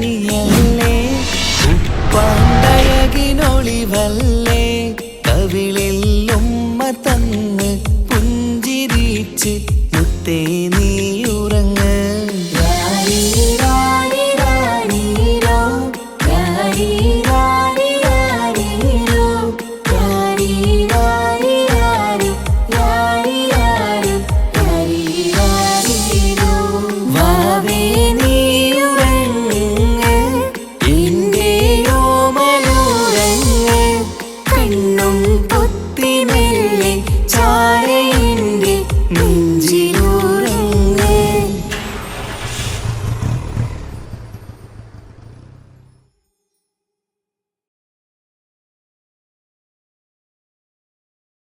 കനിയല്ലേ ഉപ്പാണ്ടഴകിനൊളിവല്ലേ കവിളിൽ ഉമ്മ തന്ന് പുഞ്ചിരിച്ച് മുത്തേ നീ ഉറങ്ങ്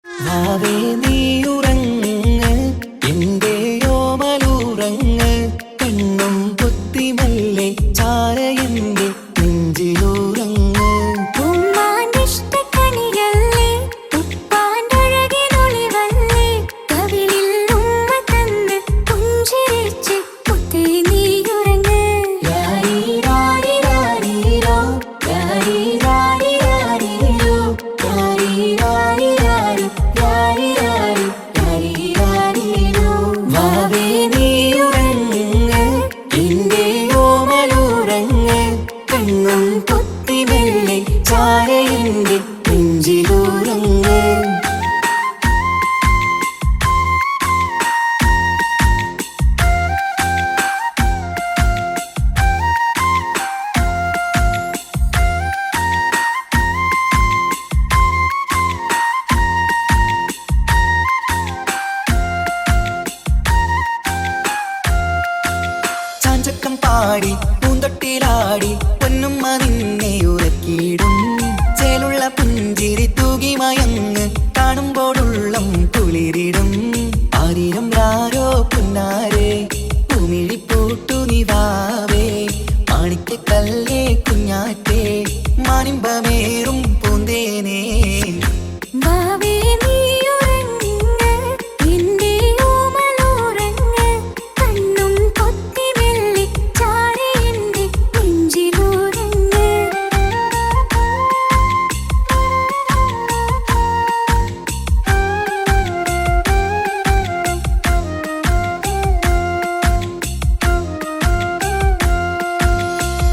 വാവേ നീ ഉറങ്ങ് എന്റെ ഓമലുറങ്ങ് കണ്ണും പൊത്തിമല്ലേ ചാര എന്റെ നെഞ്ചിലുറങ്ങ് ഉമ്മാനിഷ്ടക്കനിയല്ലേ ഉപ്പാണ്ടഴകിനൊളിവല്ലേ കവിളിൽ ഉമ്മ തന്ന് പുഞ്ചിരിച്ച് മുത്തേ നീ ഉറങ്ങ് രാരീരാരീരാരീരോ രാരീരാരീരാരീരോ രാരീരാരീരാരീ വാവേ നീ ഉറങ്ങ് എന്റെ ഓമലുറങ്ങ് കണ്ണും പൊത്തിമല്ലേ ചാര എന്റെ നെഞ്ചിലുറങ്ങ് ചാഞ്ചക്കം പാടി പൂന്തൊട്ടിലാടി പൊന്നുമ്മ നിന്നെ ഉറക്കിയിടും ചേലുള്ള പുഞ്ചിരി തൂകി മയങ്ങ് കാണുമ്പോഴുള്ളം കുളിരിടും ആരിരം രാരോ പുന്നാരെ കുമിഴിപ്പൂട്ടു നിവാവേ മാണിക്കക്കല്ലേ കുഞ്ഞാറ്റേ മാനിമ്പമേറും പൂന്തേനേ വാവേ നീ ഉറങ്ങ് എന്റെ ഓമലുറങ്ങ് കണ്ണും പൊത്തിമല്ലേ ചാര എന്റെ നെഞ്ചിലുറങ്ങ്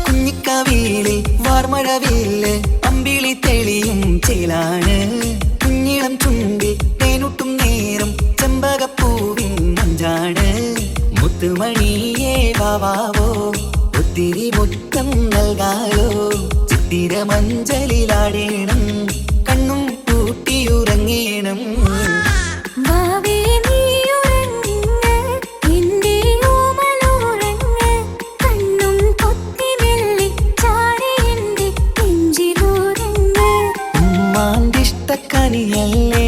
കുഞ്ഞിക്കവിളിൽ വാർമഴവില്ല് അമ്പിളി തെളിയും ചേലാണ് കുഞ്ഞിളം ചുണ്ടിൽ തേനൂട്ടും നേരം ചെമ്പകപ്പൂവിൻ മഞ്ചാണ് മുത്തുമണിയേ വാവാവോ ഒത്തിരി മുത്തം നൽകാലോ ചിത്തിര മഞ്ചലിലാടേണം കണ്ണും പൂട്ടിയുറങ്ങേണം വാവേ നീ ഉറങ്ങ് എന്റെ ഓമലുറങ്ങ് കണ്ണും പൊത്തിമല്ലേ ചാര എന്റെ നെഞ്ചിലുറങ്ങ് ഉമ്മാണ്ടിഷ്ടക്കനിയല്ലേ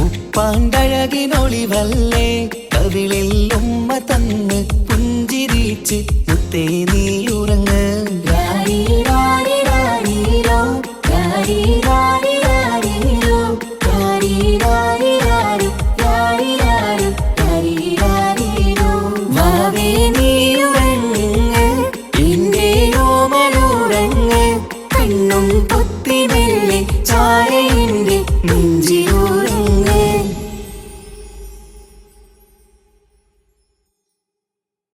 ഉപ്പാണ്ടഴകിനൊളിവല്ലേ കവിളിൽ ഉമ്മ തന്ന് പുഞ്ചിരിച്ച് മുത്തേ നീ ഉറങ്ങ് രാരീരാരീരാരീരോ രാരീരാരീരാരീരോ രാരീരാരീരാരീ രാരീരാരീരാരീരോ വാവേ നീ ഉറങ്ങ് എന്റെ ഓമലുറങ്ങ് കണ്ണും പൊത്തിമല്ലേ ചാര എന്റെ നെഞ്ചിലുറങ്ങ്